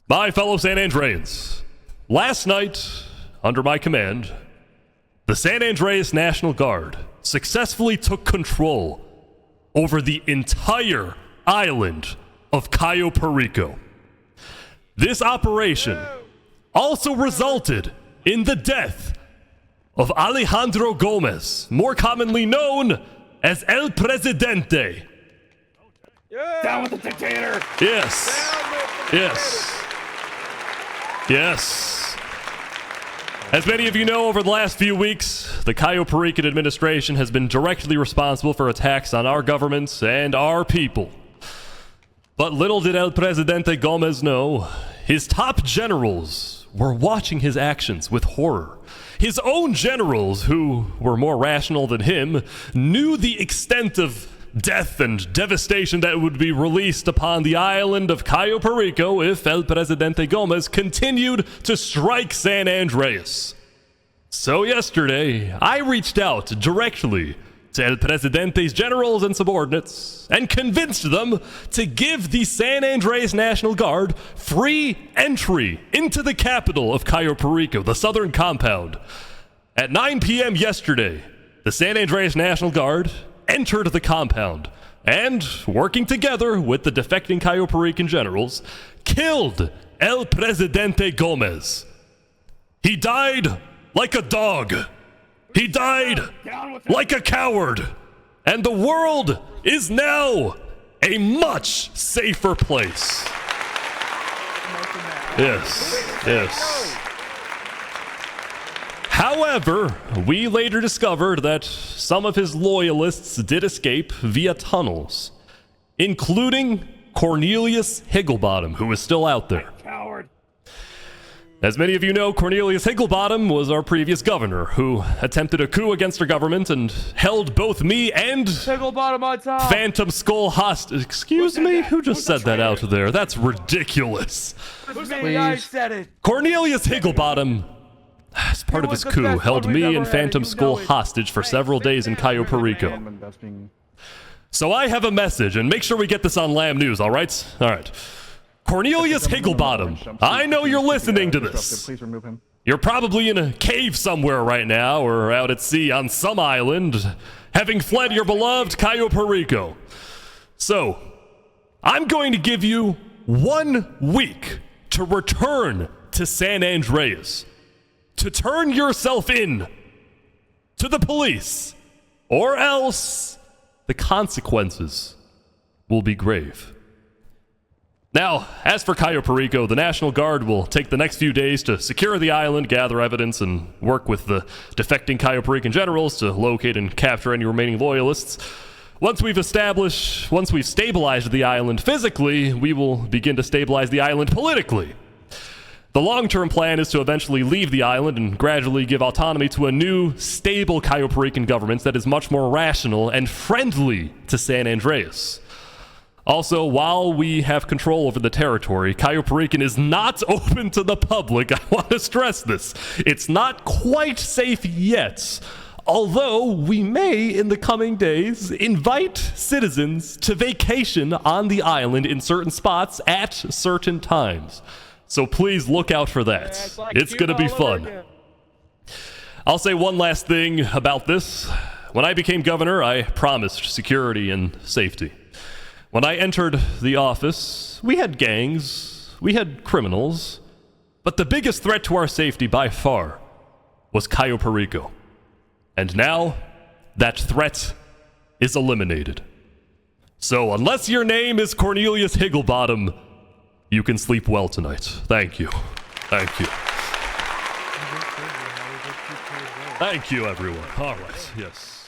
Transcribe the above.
My fellow San Andreans, last night, under my command, the San Andreas National Guard successfully took control over the entire island of Cayo Perico. This operation also resulted in the death of Alejandro Gomez, more commonly known as El Presidente. Down with the dictator! Yes. As many of you know, over the last few weeks, the Cayo Perican administration has been directly responsible for attacks on our government and our people. But little did El Presidente Gomez know, his top generals were watching his actions with horror. His own generals, who were more rational than him, knew the extent of death and devastation that would be released upon the island of Cayo Perico if El Presidente Gomez continued to strike San Andreas. So yesterday, I reached out directly to El Presidente's generals and subordinates and convinced them to give the San Andreas National Guard free entry into the capital of Cayo Perico, the southern compound. At 9 p.m. yesterday, the San Andreas National Guard entered the compound and, working together with the defecting Cayo Perican generals, killed El Presidente Gomez. He died like a dog. He died like a coward. And the world is now a much safer place. Yes. However, we later discovered that some of his loyalists did escape via tunnels, including Cornelius Higglebottom, who is still out there. Coward. As many of you know, Cornelius Higglebottom was our previous governor, who attempted a coup against our government and held both me and Higglebottom on top. Phantom Skull hostage. Excuse me? Who just said that out there? That's ridiculous. I said it. Cornelius Higglebottom, as part of his coup, held me and Phantom Skull hostage for several days in Cayo Perico. So I have a message, and make sure we get this on Lamb News, all right? All right. Cornelius Higglebottom, I know you're listening to this. Please remove him. You're probably in a cave somewhere right now, or out at sea on some island, having fled your beloved Cayo Perico. So, I'm going to give you 1 week to return to San Andreas, to turn yourself in to the police, or else the consequences will be grave. Now, as for Cayo Perico, the National Guard will take the next few days to secure the island, gather evidence, and work with the defecting Cayo Perican generals to locate and capture any remaining loyalists. Once we've stabilized the island physically, we will begin to stabilize the island politically. The long-term plan is to eventually leave the island and gradually give autonomy to a new, stable Cayo Perican government that is much more rational and friendly to San Andreas. Also, while we have control over the territory, Cayo Perican is not open to the public. I want to stress this. It's not quite safe yet, although we may, in the coming days, invite citizens to vacation on the island in certain spots at certain times. So please look out for that. It's going to be fun. I'll say one last thing about this. When I became governor, I promised security and safety. When I entered the office, we had gangs, we had criminals, but the biggest threat to our safety by far was Cayo Perico. And now, that threat is eliminated. So unless your name is Cornelius Higglebottom, you can sleep well tonight. Thank you. Thank you. Thank you, everyone. All right, yes.